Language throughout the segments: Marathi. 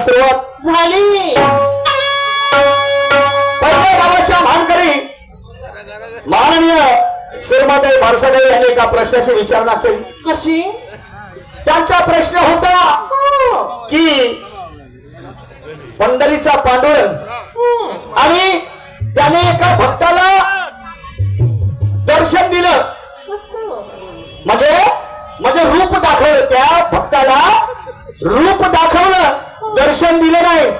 सुरुवात झाली. पहिल्या गावाच्या मानकरी माननीय सुरमाताई भारसादेवी यांनी एका प्रश्नाची विचारणा केली. कशी? त्यांचा प्रश्न होता की पंढरीचा पांडुरंग आणि त्याने एका भक्ताला दर्शन दिलं, म्हणजे रूप दाखवलं, त्या भक्ताला रूप दाखवलं, दर्शन दिलं नाही.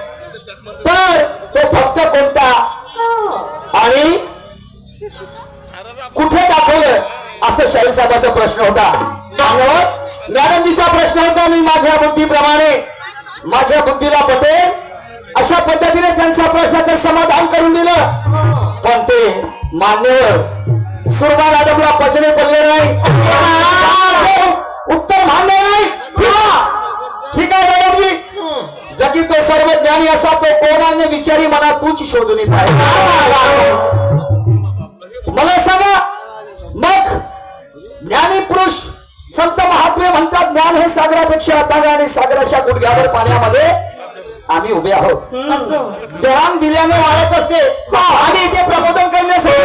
तर तो भक्त कोणता आणि कुठे दाखवलं, असं शाहीर साहेबांचा प्रश्न होता. मॅडमजीचा प्रश्न होता. मी माझ्या बुद्धीप्रमाणे, माझ्या बुद्धीला पटेल अशा पद्धतीने त्यांच्या प्रश्नाचं समाधान करून दिलं, पण ते मान्यवर सुरमा मॅडमला पचने पडले नाही. उत्तर मान्य नाही. ठीक आहे मॅडमजी, जगी तो सर्व ज्ञानी असा तो कोणाने विचारी मना तूच शोधून पाहिजे. मला सांगा, मग ज्ञानी पुरुष संत महात्मे म्हणतात ज्ञान हे सागरापेक्षा अथांग आणि सागराच्या गुडघ्यावर पाण्यामध्ये आम्ही उभे आहोत. ध्यान दिल्याने वाढत असते आणि इथे प्रबोधन करण्यासाठी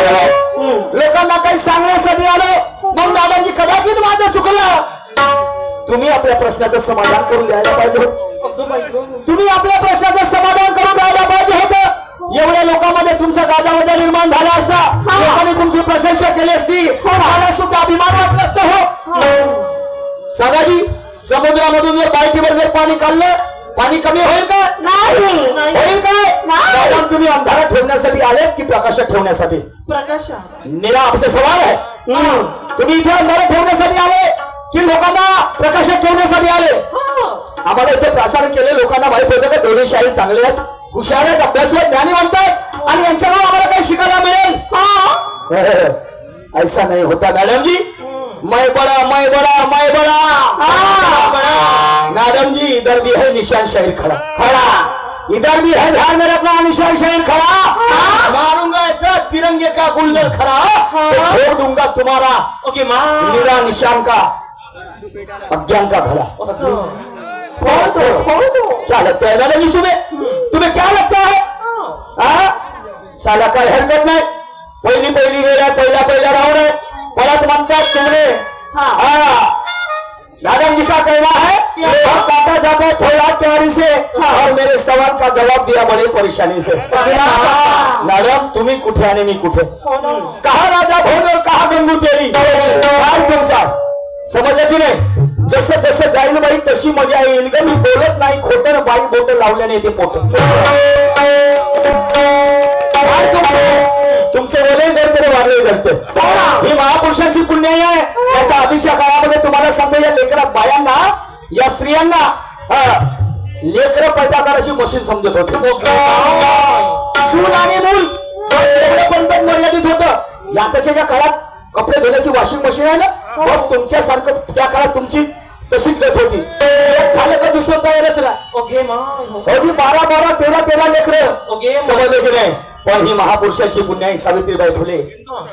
लोकांना काही सांगण्यासाठी आलो. मग मॅडमजी कदाचित माझं चुकलं. तुम्ही आपल्या प्रश्नाचं समाधान करून द्यायला पाहिजे. तुम्ही आपल्या प्रश्नाचं समाधान करून द्यायला पाहिजे होतं. एवढ्या लोकांमध्ये तुमचा गाजावाजा निर्माण झाला असता, लोकांनी तुमची प्रशंसा केली असती, मला सुद्धा अभिमान वाटलं असतं. हो सांगाजी, समुद्रामधून जर बाल्टीवर जर पाणी काढलं, पाणी कमी होईल का? नाही होईल काय? तुम्ही अंधारात ठेवण्यासाठी आले की प्रकाशात ठेवण्यासाठी? प्रकाशात. निरा आपसे सवाल आहे. तुम्ही इथे अंधारात ठेवण्यासाठी आले की लोकांना प्रकाशात ठेवण्यासाठी आले? आम्हाला इथे प्रसारण केले, लोकांना माहित होतं का दोन्ही शाहीर चांगले आहेत, हुशार आहेत, अभ्यासू आहेत, ज्ञानी म्हणतात आणि यांच्याकडून आम्हाला काही शिकायला मिळेल. ऐसा नहीं होता मैडम जी. मैं बड़ा मैडम जी, इधर भी है निशान शाहीर खड़ा, इधर भी है ध्यान में रखना निशान शाहीर खड़ा. मारूंगा ऐसा तिरंगे का गुल्लर खड़ा, फोड़ दूंगा तुम्हारा ओके माँ निरा निशान का अज्ञान का घड़ा. क्या लगता है मैडम जी तुम्हें क्या लगता है? साला काय हरकत नाही. पहिली वेळ आहे, पहिला राऊंड आहे. परत म्हणतात तुमने मैडम जी का कहना है काटा जाता है थोड़ा क्यारी से और मेरे सवाल का जवाब दिया बड़ी परेशानी से. मॅडम तुम्ही कुठे आणि मी कुठे? कहा राजा भोज और कहा गंगू तेरी? तुमचा समजलं की नाही? जसं जसं जाईल बाई तशी मजा येईल ग. मी बोलत नाही खोटं, बाई बोट लावल्याने येते पोट. तुमचे बोले जर तरी वाढले जरते. ही महापुरुषांची पुण्याई आहे. याच्या आधीच्या काळामध्ये तुम्हाला सांगतो, या लेकरा बायांना, या स्त्रियांना लेकरं पैदा करायची मशीन समजत होते. चूल आणि मूल एवढ्यापर्यंत मर्यादित होतं. याच्या काळात कपडे धुण्याची वॉशिंग मशीन आहे ना, बस तुमच्यासारखं त्या काळात तुमची तशीच गत होती. झालं का दुसरं तयारच ना. ओके माँ 12 13 लेकरं. समजलं की नाही? पण ही महापुरुषाची पुण्याई सावित्रीबाई फुले,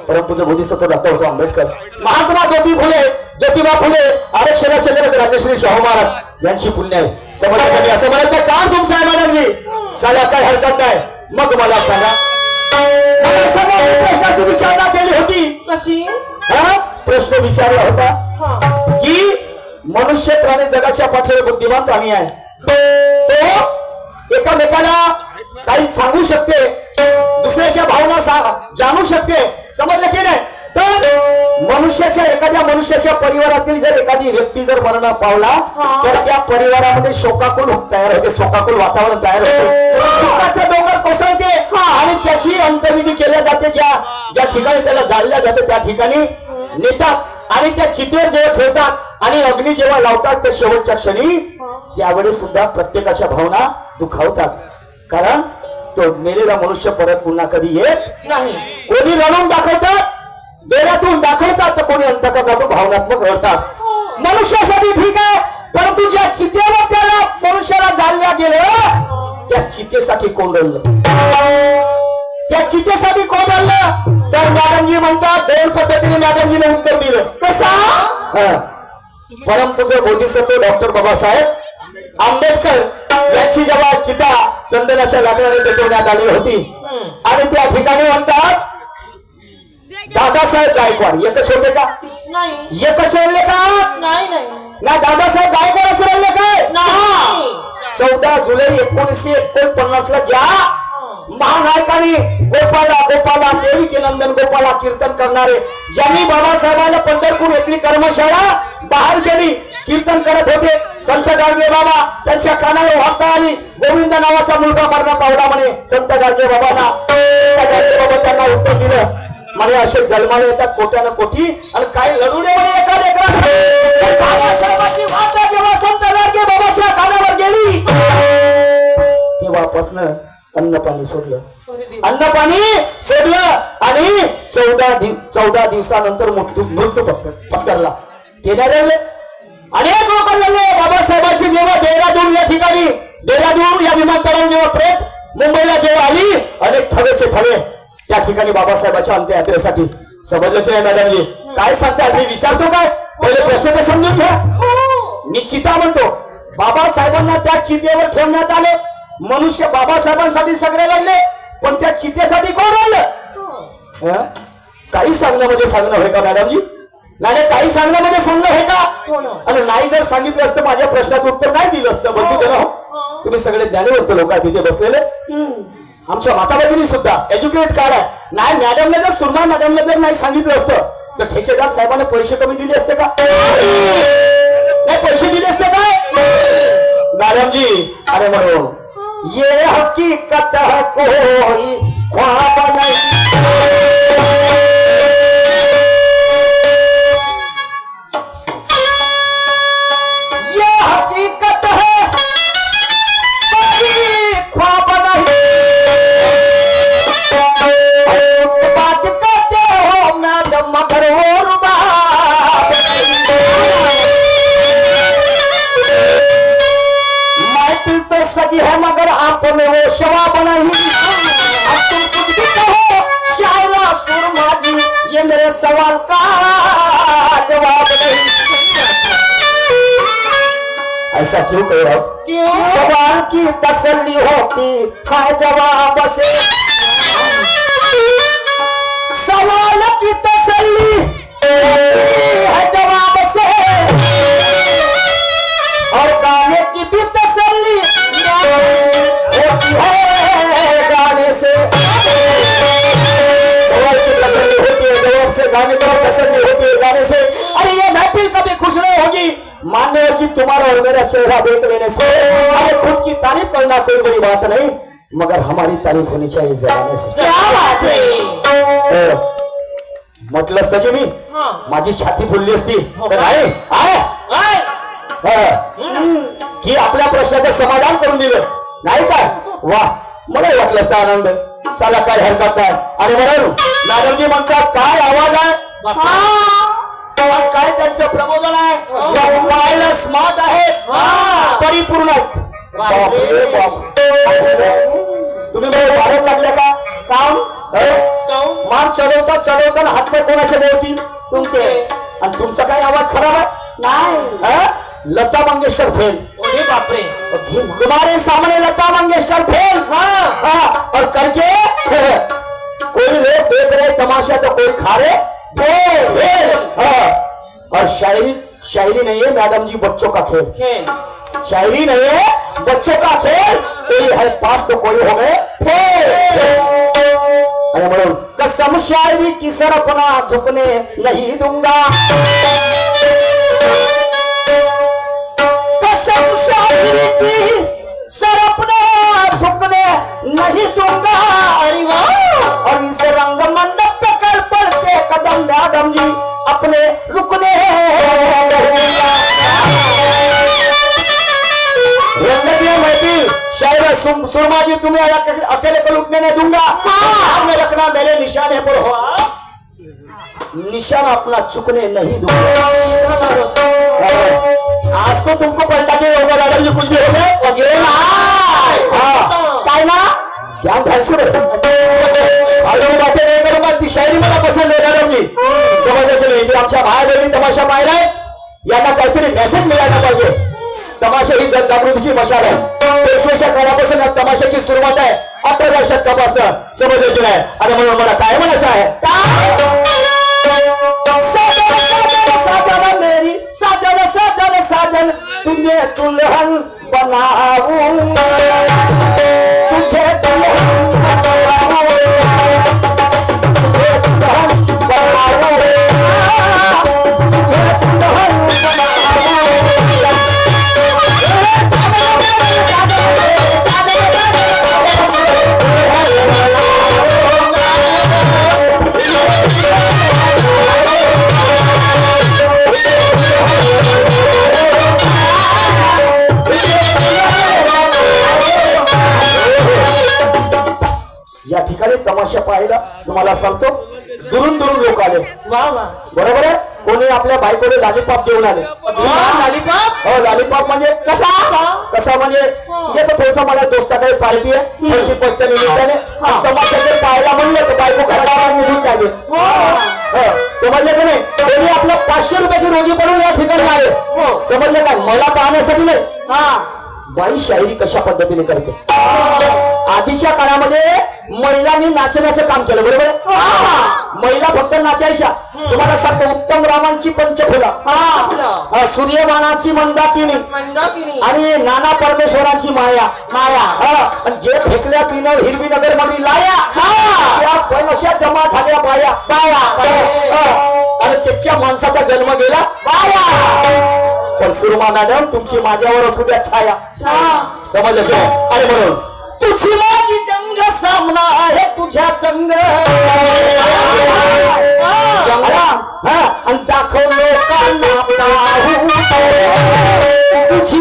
परमपूज्य बोधिसत्व डॉक्टर बाबासाहेब आंबेडकर, महात्मा ज्योतिबा फुले, आरक्षणाचे जनक राजश्री शाहू महाराज यांची पुण्याई. समजलं की असं म्हणत नाही का तुमचं आहे मॅडम जी? चला काय हरकत नाही. मग मला सांगा, प्रश्नाची विचारणा केली होती. कशी? प्रश्न विचारला होता की मनुष्य प्राणी जगाच्या पाठीवर बुद्धिमान प्राणी आहे. तो एकामेकाला काही सांगू शकते, दुसऱ्याच्या भावना जाणू शकते. समजलं की नाही? तर एखाद्या मनुष्याच्या परिवारातील जर एखादी व्यक्ती जर मरण पावला तर त्या परिवारामध्ये शोकाकुल तयार होते, शोकाकुल वातावरण तयार होते, दुःखाचं डोंगर कोसळते आणि त्याची अंत्यविधी केल्या जाते. ज्या ठिकाणी त्याला जाळल्या जाते त्या ठिकाणी नेतात आणि त्या चितेवर जेव्हा ठेवतात आणि अग्नी जेव्हा लावतात त्या शेवटच्या क्षणी त्यावेळेस सुद्धा प्रत्येकाच्या भावना दुखावतात. कारण तो मेलेला मनुष्य परत पुन्हा कधी येत नाही. कोणी रडून दाखवतात, डोळ्यातून दाखवतात, तर कोणी अंतःकरणातून भावनात्मक रडतात. मनुष्यासाठी ठीक आहे, परंतु ज्या चितेवर त्याला मनुष्याला जाळल्या गेलं त्या चितेसाठी कोण रडलं? त्या चितेसाठी कोण रडलं? तर मॅडमजी म्हणतात, दोन पद्धतीने मॅडमजीने उत्तर दिलं. कसा? परमपूज्य बोधिसत्व डॉक्टर बाबासाहेब आंबेडकर यांची जेव्हा चिता चंदनाच्या लाकडाने पेटवण्यात आली होती आणि त्या ठिकाणी म्हणतात दादासाहेब गायकवाड एकच होते का? नाही एकच राहिले का? नाही नाही ना दादासाहेब गायकवाडच राहिले काय? नाही 14 जुलै 1949 ला ज्या महानायकांनी गोपाला गोपाला देवी के नंदन गोपाला कीर्तन करणारे ज्यांनी बाबासाहेबांना पंढरपूर येथील कर्मशाळा बाहेर केली, कीर्तन करत होते संत गाडगे बाबा, त्यांच्या कानावर वार्ता आली गोविंद नावाचा मुलगा मरण पावला म्हणे. संत गाडगे बाबांना गाडगे बाबा त्यांना उत्तर दिलं म्हणे असे जन्माला येतात कोट्यानं कोटी आणि काय लढूने म्हणे एका लेकरासाठी. बाबासाहेबांची वार्ता जेव्हा संत गाडगे बाबाच्या कानावर गेली तेव्हापासनं अन्न पाणी सोडलं, अन्न पाणी सोडलं आणि 14 दिवसानंतर मृत्यू पत्करला. ते नाही राहिले, अनेक लोक राहिले. बाबासाहेबांची जेव्हा डेहराडून या ठिकाणी डेहराडून या विमानतळावर जेव्हा प्रेत मुंबईला जेव्हा आली अनेक थवेचे थवे त्या ठिकाणी बाबासाहेबांच्या अंत्ययात्रेसाठी. समजलं की नाही मॅडमजी? काय सांगताय मी विचारतो काय? पहिले प्रश्न तर समजून घ्या. मी चिता म्हणतो, बाबासाहेबांना त्या चितेवर ठेवण्यात आले. मनुष्य बाबासाहेबांसाठी सगळे लढले पण त्या चितेसाठी कोण राहिलं? काही सांगणं म्हणजे सांगणं होय का मॅडमजी? नाही काही सांगणं म्हणजे सांगणं होय का? आणि नाही जर सांगितलं असतं माझ्या प्रश्नाचं उत्तर नाही दिलं असतं. बंधू जण तुम्ही सगळे ज्ञानीवंत लोक आहेत तिथे बसलेले. आमच्या माता भगिनी सुद्धा एज्युकेट कार्ड आहे. नाही मॅडमने जर सुरमा मॅडमने जर नाही सांगितलं असतं तर ठेकेदार साहेबांना पैसे कमी दिले असते का? नाही पैसे दिले असते काय मॅडम जी? अरे म्हणून ये हकीकत है कोई ख्वाब नहीं. ये हकीकत है कोई ख्वाब नहीं. बात करते हो मैडम मगर वो रुबाब तो सजी है मगर आप में वो शवाब नहीं. अब तुम कुछ भी कहो शायरा सुरमा जी ये मेरे सवाल का जवाब नहीं. ऐसा क्यों कह रहे हो? क्यों? सवाल की तसल्ली होती है जवाब से. सवाल की तसल्ली है जवाब से और गाने की भी तसल्ली होती है गाने से. सवाल की तसल्ली होती है जवाब से, गाने की तसल्ली होती है गाने से. अरे ये महफिल कभी खुश नहीं होगी मान्यवर जी तुम्हारा और मेरा चेहरा देख लेने से. अरे खुद की तारीफ करना कोई बड़ी बात नहीं मगर हमारी तारीफ होनी चाहिए जमाने से. क्या बात है? म्हटलं असतं की मी माझी छाती फुलली असती तर नाही की आपल्या प्रश्नाचं समाधान करून दिलं नाही काय? वा मला वाटलं असतं आनंद. चला काय हरकत नाही. आणि म्हणून मॅडमजी म्हणतात काय आवाज आहे काय त्यांचं प्रबोधन आहे पाहायला स्मार्ट आहे परिपूर्ण आहेत. तुम्ही मला वाढत लागल्या का? काम मार चढवता हातपाय कोणाचे बोलतील तुमचे आणि तुमचा काय आवाज खराब आहे? नाही लता मंगेशकर फेल. अरे बापरे, तुम्हारे सामने लता मंगेशकर फेल. और करके कोई लोग देख रहे तमाशा तो कोई खा रहे फेल. और शायरी नहीं है मैडम जी बच्चों का खेल. शायरी नहीं है बच्चों का खेल. कोई है पास तो कोई हो गए फेल. अरे म्हणून कसम शायरी की सर अपना झुकने नहीं दूंगा. कसम शायरी की सर अपना झुकने नहीं दूंगा. अरे वाह, और इस रंग मंडप पे कल पड़ते कदम मैडम जी अपने रुकने शायद सुरमा जी तुम्हें अकेले को लुटने नहीं दूंगा. ध्यान में रखना मेरे निशाने पर हो निशाना अपना चुकने नहीं दूंगा. आज तो तुमको पलटा के होगा मैडम जी कुछ भी हो जाए काय ना क्या भैंसुर बातें नहीं करूंगा. ती शायरी मला पसंद आहे मॅडम जी. समजायचं नाही आमच्या भाया बहिणी तमाशा पाहिलाय यांना काहीतरी मेसेज मिळायला पाहिजे. तमाशा ही जागृतीची मशाल आहे. पेशव्याच्या काळापासून या तमाशाची सुरुवात आहे. 18व्या शतकापासून समजलं की नाही. आणि म्हणून मला काय म्हणायचं आहे, साजन साजन साजन मेरी साजन साजन साजन तुझे दुल्हन बनाऊं, तुझे दुल्हन बनाऊं, तुझे दुल्हन बनाऊं, तुझे दुल्हन या ठिकाणी तमाशा पाहायला तुम्हाला सांगतो दुरून दुरून लोक आले. वा वा. बरोबर आहे. कोणी आपल्या बायकोले लालीपाप देऊन आले. लॉलीपॉप. हो लालीपाप म्हणजे कसा कसा म्हणजे येतो थोडस मला दोस्ताकडे पार्टी आहे 31च्या निमित्ताने तमाशा जर पाहायला म्हणलं तर बायको घराला निघून जागे. समजले का नाही. कोणी आपल्या 500 रुपयाची रोजी पडून या ठिकाणी आले. समजले का. मला पाहण्यासाठी नाही. बाई शायरी कशा पद्धतीने करते. आधीच्या काळामध्ये महिलांनी नाचण्याचं काम केलं. बरोबर आहे. महिला फक्त नाचायच्या. तुम्हाला सांगतो उत्तम रामांची पंचफुला, सूर्यमानाची मंदाकिनी आणि नाना परमेश्वरांची माया माया आणि जे फेकल्या पिणं हिरवी नगर मध्ये लाया पण अशा जमा झाल्या बाया बाया आणि त्याच्या माणसाचा जन्म गेला बाया. पण सुरमा मॅडम तुमची माझ्यावर असू द्या छाया. समजलं की. आणि म्हणून तुझी माझी जंग सामना आहे तुझ्या संग आणि दाखव लोकांना पाहू तुझी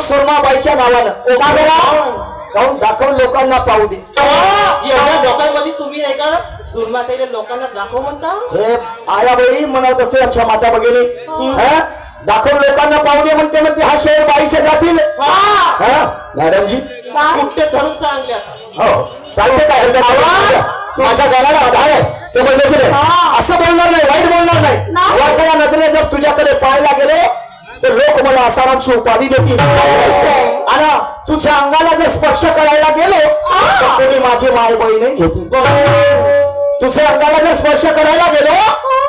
सुरमाबाईच्या नावानं जाऊन दाखव लोकांना पाहू दे. एवढ्या लोकांमध्ये तुम्ही नाही का सुरमाताईला लोकांना दाखव म्हणता. हे आयाबाई म्हणत असते आमच्या माता भगिनी. दाखव लोकांना पाहू दे म्हणते. म्हणते हा शेर बाईच्या जातील. मॅडमजी कुठे धरून चांगल्या हो चालते काय माझ्या घराला आधार आहे. समजलं की नाही. असं बोलणार नाही वाईट बोलणार नाही. वाईटच्या नजरेने जर तुझ्याकडे पाहायला गेलो तर लोक मला असारांची उपाधी देतील आणि तुझ्या अंगाला जर स्पर्श करायला गेलो तर कोणी माझी माय बहिणी घेतील. तुझ्या अंगाला जर स्पर्श करायला गेलो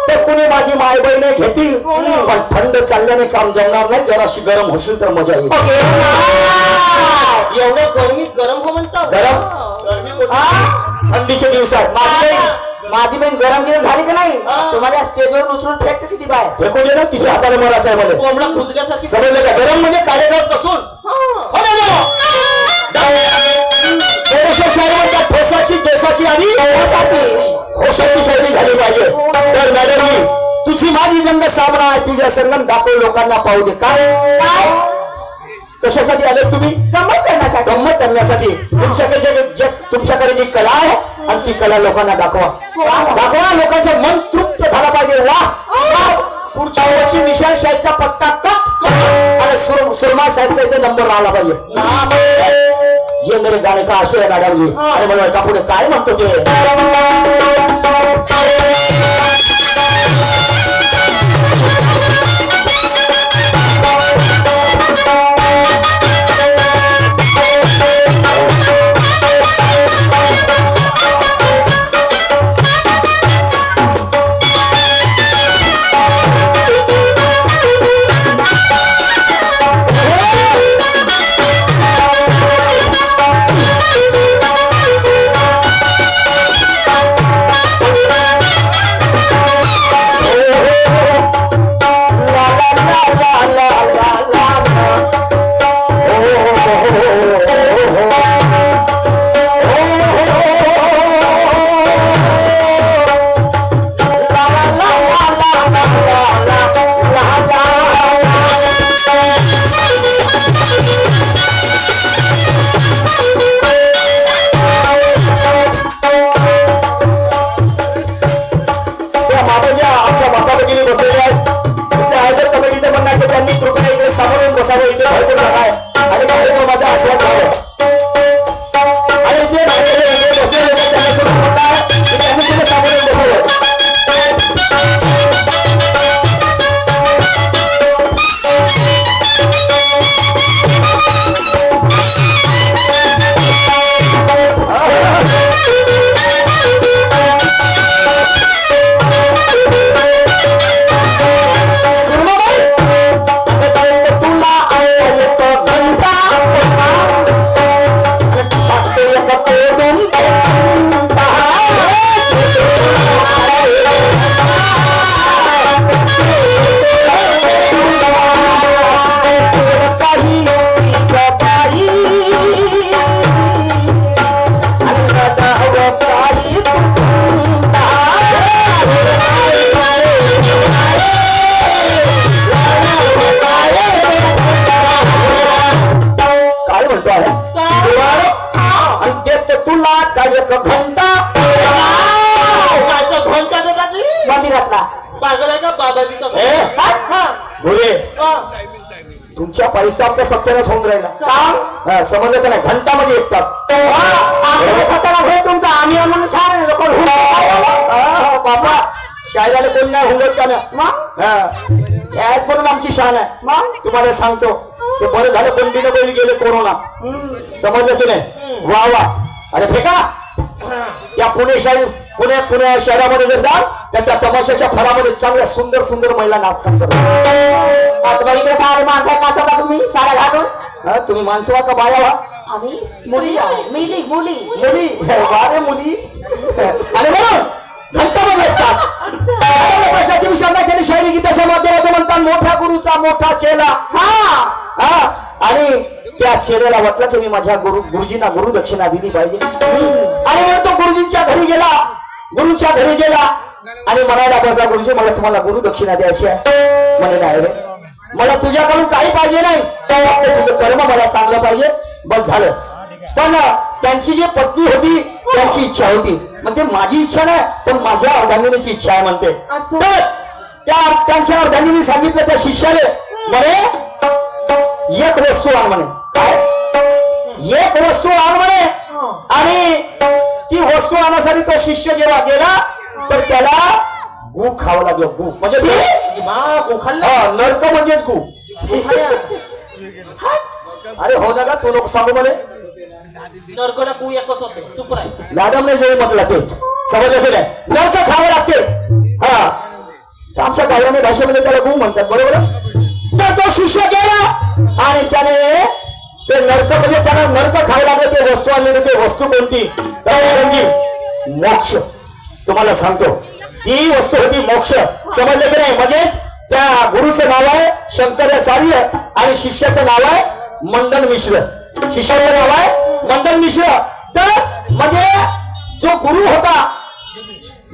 तर कोणी माझी माय बहिणी घेतील. पण थंड चालल्याने काम जमणार नाही. जराशी गरम होशील तर मजा येईल. एवढं गरमीत गरम हो म्हणतात. गरम थंडीच्या दिवसात माझी बहीण गरम गिरम झाली का नाही तुम्हाला स्टेजवर उचलून फेकते किती बाय फेकून दे ना. तिच्या हाताने मरायचं आहे मला. कोंबडा खुजल्यासारखी. समजलं का. गरम म्हणजे कार्यक्रम कसून ठोसाची जेसाची आणि खोशाची शैली झाली. केली पाहिजे तर मॅडम तुझी माझी जंग सामना आहे तुझ्या संगम दाखव लोकांना पाहू दे काय काय कशासाठी आले तुम्ही गंमत करण्यासाठी तुमच्याकडे जी कला आहे आणि ती कला लोकांना दाखवा लोकांचं मन तृप्त झालं पाहिजे वा पुढच्या वर्षी निशान शाहीचा पत्ता कट आणि सुरमा साहेबचा इथे नंबर आला पाहिजे ये मेरे गाणे का आशय आहे मॅडम जी आणि मला एका पुढे काय म्हणतो ते तुमच्या परिस्थितीचा सत्यानाश होऊन राहिला समजलं का नाही घंटा म्हणजे 1 तास तुमचा आम्ही बाबा शाळेला कोण नाही होत का ना म्हणून आमची शान आहे मग तुम्हाला सांगतो ते बरं झालं बंदीनं बैल गेले कोरोना समजलं की नाही वा वा अरे फेका त्या पुणे शहरामध्ये जर जा तर त्या तमाशाच्या फळामध्ये चांगल्या सुंदर सुंदर महिला नाचकाम करतात इकडे काय माणसा नाचता तुम्ही साड्या घालून तुम्ही माणसं व्हा का बाया व्हा आम्ही मुली मुली मुली मुली वारे मुली आणि म्हणून घंटा मध्ये 1 तास प्रश्नाची विचारणा केली शाहिरी गीताच्या माध्यमातून म्हणतात मोठ्या गुरुचा मोठा चेला हा आणि त्या चेलेला वाटलं की मी माझ्या गुरुजींना गुरुदक्षिणा दिली पाहिजे आणि म्हणून तो गुरुजींच्या घरी गेला गुरुच्या घरी गेला आणि म्हणायला बघा गुरुजी मला तुम्हाला गुरुदक्षिणा द्यायची आहे म्हणे नाही रे मला तुझ्याकडून काही पाहिजे नाही तुझं कर्म मला चांगलं पाहिजे बस झालं पण त्यांची जी पत्नी होती त्यांची इच्छा होती म्हणते माझी इच्छा नाही पण माझ्या अर्धांगिनीची इच्छा आहे म्हणते तर त्यांच्या अर्धांगिनी सांगितलं त्या शिष्याने म्हणे एक वस्तू आण म्हणे काय एक वस्तू आण म्हणे आणि ती वस्तू आणण्यासाठी तो शिष्य जेव्हा गेला तर त्याला गु खावं लागलं गु म्हणजे नरक म्हणजेच गु अरे हो ना का तू नको सांगू म्हणे नरकोला गु एकच होते चुप राय मॅडमने जे म्हटलं तेच समजलं की नाही नरक खावं लागते हा आमच्या गावाने भाषेमध्ये त्याला गु म्हणतात बरोबर तर तो शिष्य गेला आणि त्याने ते नरक म्हणजे त्यांना नरक खावं लागलं ते वस्तू आणलेली ते वस्तू कोणती तर मोक्ष तुम्हाला सांगतो ती वस्तू होती मोक्ष समजलं की नाही म्हणजेच त्या गुरुचं नाव आहे शंकराचार्य आणि शिष्याचं नाव आहे मंडन मिश्र शिष्याचं नाव आहे मंडन मिश्र तर म्हणजे जो गुरु होता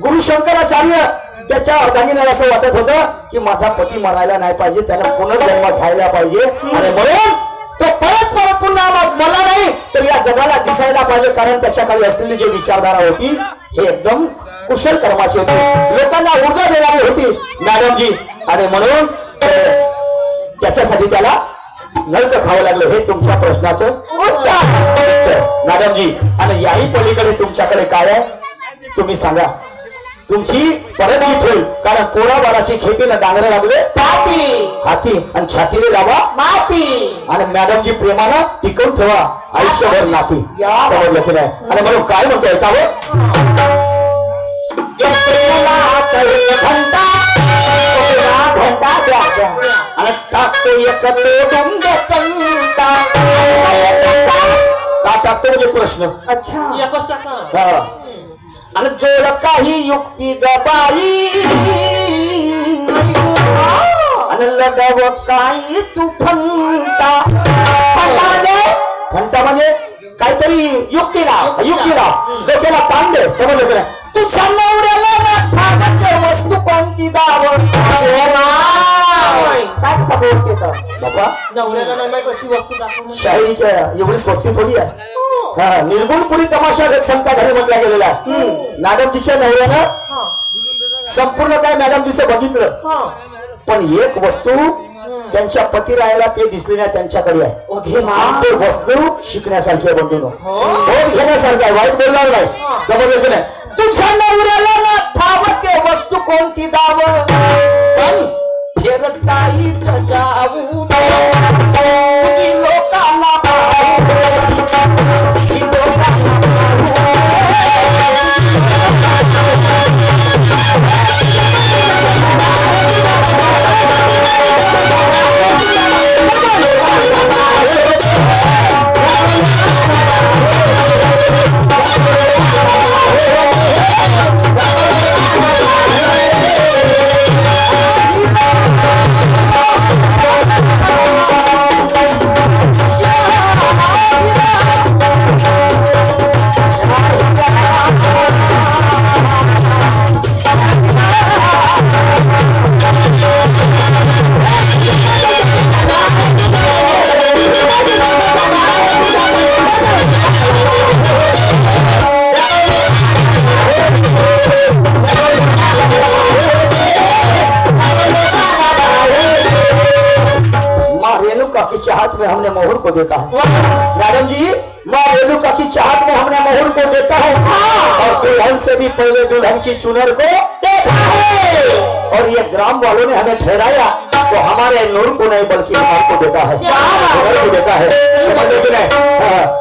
गुरु शंकराचार्य त्याच्या अर्धांगिनीला असं वाटत होतं की माझा पती मरायला नाही पाहिजे, त्याला पुनर्जन्म घ्यायला पाहिजे आणि म्हणून तो परत परत पुन्हा मला नाही तर या जगाला दिसायला पाहिजे, कारण त्याच्याकडे असलेली जी विचारधारा होती हे एकदम कुशल कर्माची होती, लोकांना ऊर्जा देणारी होती मॅडमजी. आणि म्हणून त्याच्यासाठी त्याला नरक खावं लागलं. हे तुमच्या प्रश्नाचं उत्तर मॅडमजी. आणि याही पलीकडे तुमच्याकडे काय आहे तुम्ही सांगा. तुमची परत जीत होईल, कारण पोराबाराची खेपीला डांगरे लागले हाती आणि छातीने लावा माती. आणि मॅडमजी प्रेमानं टिकवून ठेवा आयुष्यभर नाती. समजलं की नाही. आणि म्हणून काय म्हणतोय का घंटा द्या आणि टाकतो एक का टाकतो म्हणजे प्रश्न. अच्छा एकच टाका. आणि जोड काही युक्ती गबाई आणि लगाव काही तू फंटा. फंटा म्हणजे काहीतरी युक्तीला डोक्याला ताण दे. समजलं की नाही. तुझ्या नवऱ्याला वस्तू कोणती दाव काय सपोर्ट देतात बाबा. नवऱ्याला नाही माहित अशी वस्तू दाखव. शाही क्या एवढी स्वस्ती थोडी आहे. निर्गुण पुरी तमाशा संता घरी म्हटला गेलेला आहे. मॅडमजीच्या नवऱ्यानं संपूर्ण काय मॅडमजीचं बघितलं, पण एक वस्तू त्यांच्या पती राहायला ते दिसली नाही त्यांच्याकडे आहे. ते वस्तू शिकण्यासारखी आहे बंधून, घेण्यासारखी आहे. वाईट बोलणार नाही. समजलं की नाही. तुझ्या नवऱ्याला ना ठावत ते वस्तू कोणती दाव पण फेरटाई जाऊ तुझी लोकांना की चाहत में हमने मोहर को देखा है. मैडम जी माँ रेणुका की चाहत में हमने मोहर को देखा है और दुल्हन से भी पहले दुल्हन की चुनर को देखा है. और ये ग्राम वालों ने हमें ठहराया तो हमारे नूर को नहीं बल्कि हमारे को देखा है, को देखा है. समजले की नाही.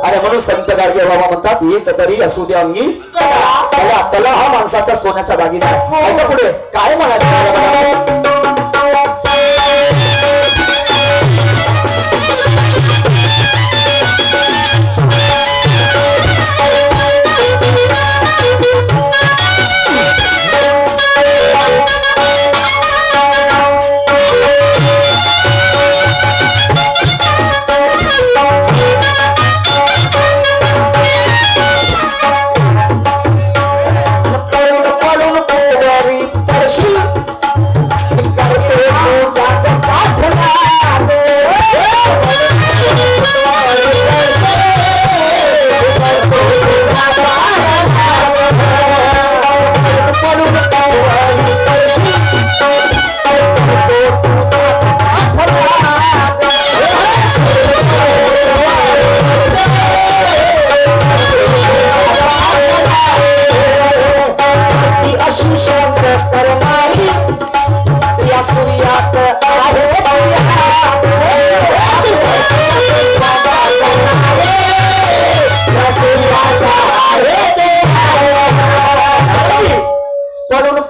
अरे म्हणून संत गाडगे बाबा म्हणतात एक तरी असू द्या अंगी कला. कला हा माणसाचा सोन्याचा दागिना आहे. ऐका पुढे काय म्हणायचं.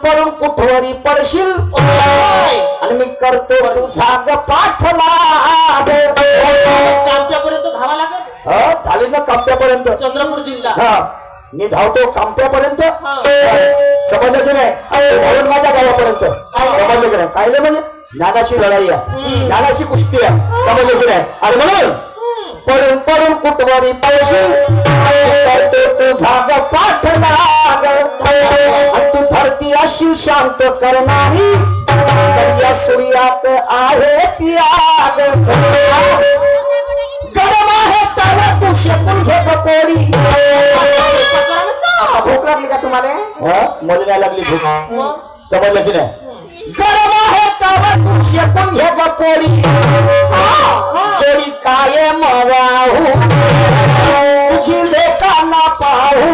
पडून कुठवरी पडशील आणि मी करतो तुझा पाठला. कांप्यापर्यंत धावा लागेल. झाली ना कांप्यापर्यंत. चंद्रपूर जिल्हा. मी धावतो कांप्यापर्यंत. समजलं की नाही. धावून माझ्या गावापर्यंत. समजलं की नाही. काय म्हणजे ज्ञानाची लढाई आहे, ज्ञानाची कुस्ती आहे. समजलं की नाही. आणि म्हणून पडून पडून कुठवरी पडशील करतो तुझा पाठला. आणि तू शांत करणारी तर या सूर्यात आहे ती आग गरम आहे तर तू शेकून घे कपोडी भूक लागली का तुम्हाला मला नाही लागली भूक समजलं की नाही गरम आहे तर तू शेकून घे कपोडी जोडी काय मराहू तुझी लेकांना पाहू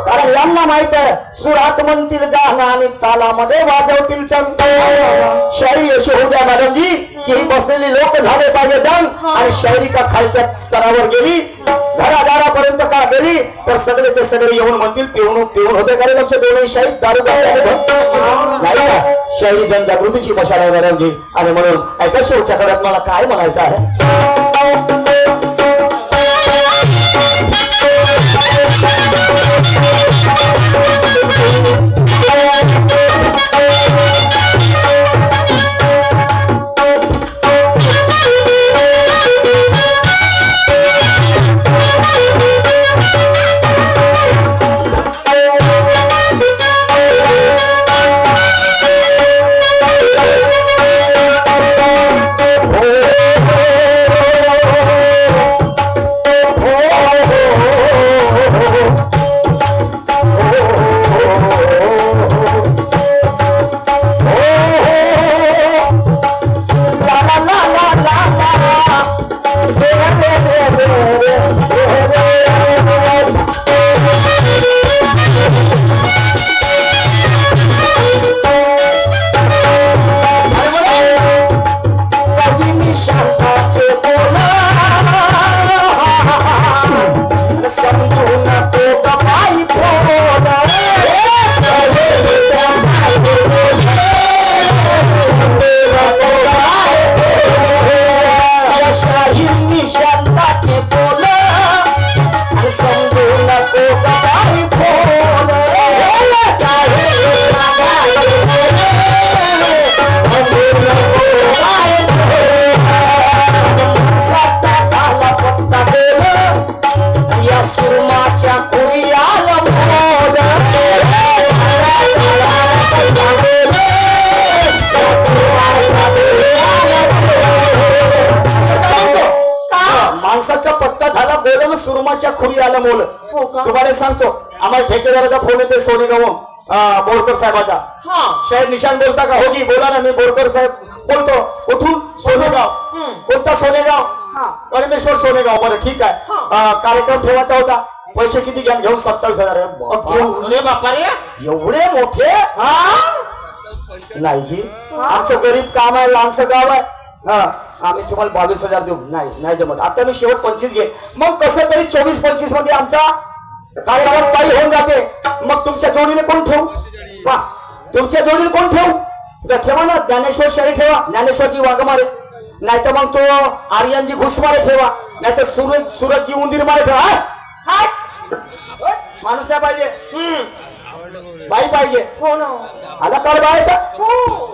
कारण यांना माहित आहे सुरात म्हणतील गाणं आणि तालामध्ये वाजवतील चंद शायरी अशी होऊ द्या मॅडमजी की ही बसलेली लोक झाले पाहिजे दंग आणि शायरी का खालच्या स्तरावर गेली घरादारापर्यंत का गेली तर सगळेचे सगळे येऊन म्हणतील पिऊन पिऊन होते कारण आमच्या दोन्ही शाहीर दारू नाही का शायरी जनजागृतीची मशाल आहे मॅडमजी आणि म्हणून ऐका शेवटच्या काळात मला काय म्हणायचं आहे माणसाचा पत्ता झाला बोलून सुरमाच्या खुरी आला मोल तुम्हाला सांगतो आम्हाला ठेकेदाराचा फोन येते सोनेगाव बोरकर साहेबाचा शाहीर निशान बोलता का हो जी बोला ना मी बोरकर साहेब बोलतो कुठून सोनेगाव कोणता सोनेगाव परमेश्वर सोनेगाव बरं ठीक आहे कार्यक्रम ठेवायचा होता पैसे किती घ्या घेऊन 27,000 बापा रे एवढे मोठे नाही जी आमचं गरीब काम आहे लहानसं गाव आहे आम्ही तुम्हाला 22,000 देऊ नाही जमत आता मी शेवट 25 घे मग कसं तरी 24-25 मध्ये आमचा कार्यक्रम काही होऊन जाते मग तुमच्या जोडीने कोण ठेवू वा तुमच्या जोडीने कोण ठेवू ठेवा ना ज्ञानेश्वर शाही ठेवा ज्ञानेश्वरजी वाघमारे नाही तर मग तो आर्यनजी घुसमारे ठेवा नाही तर सूरजजी उंदीर मारे ठेवा माणूस नाही पाहिजे बाई पाहिजे आला काळ बाळाचा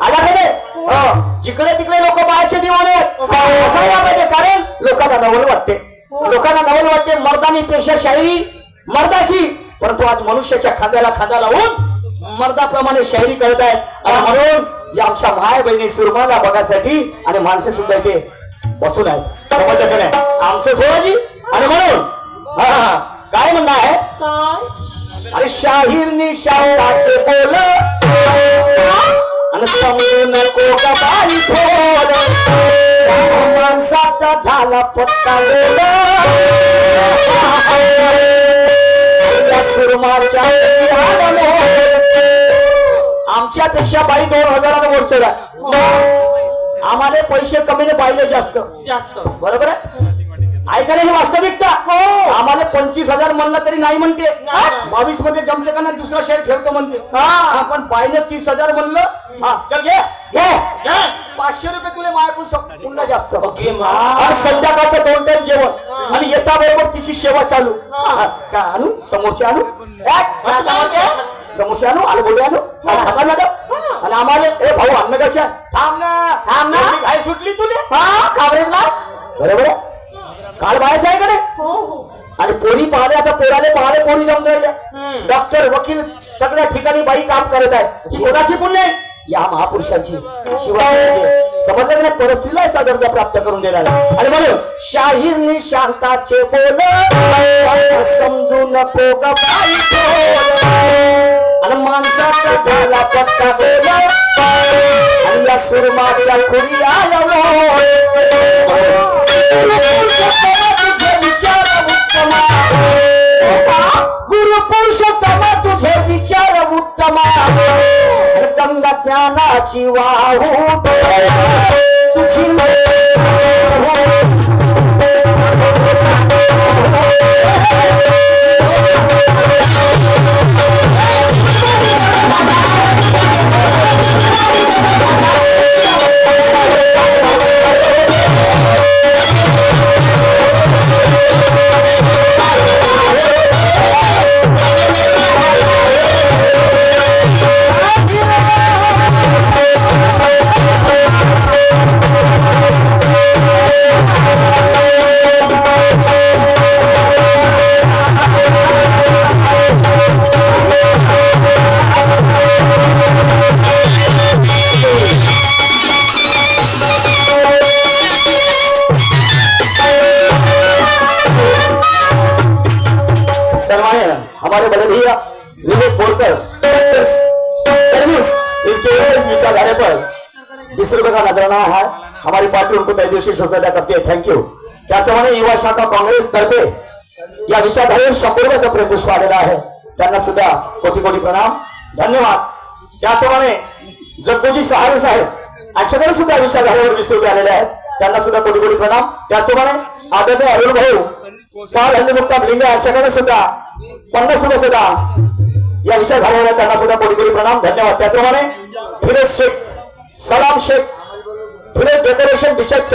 आला का नाही जिकडे तिकडे लोक बाळाचे दिवाने असायला पाहिजे कारण लोकांना नवल वाटते मर्दानी पेशा शायरी मर्दाची परंतु आज मनुष्याच्या खांद्याला खांदा लावून मर्दाप्रमाणे शायरी करत आहेत आणि म्हणून या आमच्या माय बहिणी सुरमाला बघासाठी आणि माणसे सुद्धा इथे बसून आहेत समजलं का नाही आमचं सोळाजी आणि म्हणून काय म्हणणं आहे अरे शाहीर निशाचे बोल आणि समजू नको का बाई थोर माणसाचा झाला पत्ता गोल या सुरमाच्या आमच्यापेक्षा बाई 2000 वर चढा आम्हाला पैसे कमीने पाहिले जास्त जास्त बरोबर आहे ऐका हे वास्तविकता आम्हाला 25,000 म्हणलं तरी नाही म्हणते नाही. 22 मध्ये जमते का नाही दुसरा शेअर ठेवतो म्हणते पण पाहिलं 30,000 म्हणलं चल घे घे 500 रुपये तुला मायकून पुन्हा जास्त ओके मा आणि संध्याकाळचं 2 टाइम जेवण आणि येता बरोबर तिची सेवा चालू का आणू समोरचे आणू समोसे आणू आलू आणू मॅडम आणि आम्हाला ए भाऊ अन्न कशा थांब ना काय सुटली तुले काँग्रेस बरोबर आहे काल बाहेर आहे का नाही आणि पोरी पाहले आता पोराले पाहले पोरी जमून राहिल्या डॉक्टर वकील सगळ्या ठिकाणी बाई काम करत आहे ही कोणाची पुण्य आहे या महापुरुषाची शिवाय समजलं नाही परिस्थितीला याचा दर्जा प्राप्त करून देणार आणि म्हणून शाहीरनी शांताचे बोल समजू नको ग बाई बोल आणि माणसाचा झाला पत्ता बोल आणि या सुरमाच्या खुरी आल्या तुझे विचार उत्तमा गुरु पुरुषोत्तमा तुझे विचार उत्तमा गंगा ज्ञानाची वाहू तुझी हमारे बड़े भैया विवेक बोरकर सर्विस इनके इस विचारधारे पर 20 रुपए का नजराना है हमारी पार्टी उनको तय दिवशी शुक्रिया करती है थैंक यू त्याचप्रमाणे युवा शाखा काँग्रेस तर्फे या विचारधारेवर 100 रुपयाचा प्रेमपुष्प आलेला आहे त्यांना सुद्धा कोटी कोटी प्रणाम धन्यवाद त्याचप्रमाणे जगबोजी सहारे साहेब यांच्याकडे सुद्धा विचारधारेवर 20 रुपये आलेले आहेत त्यांना सुद्धा कोटी कोटी प्रणाम त्याचप्रमाणे आदरणीय अरुण भाऊ पाल हल्लीमुक्ता लिंग यांच्याकडे सुद्धा 50 रुपये सुद्धा या विचारधारेवर त्यांना सुद्धा कोटी कोटी प्रणाम धन्यवाद त्याप्रमाणे फिरोज शेख सलाम शेख फिरोज डेकोरेशन डिचक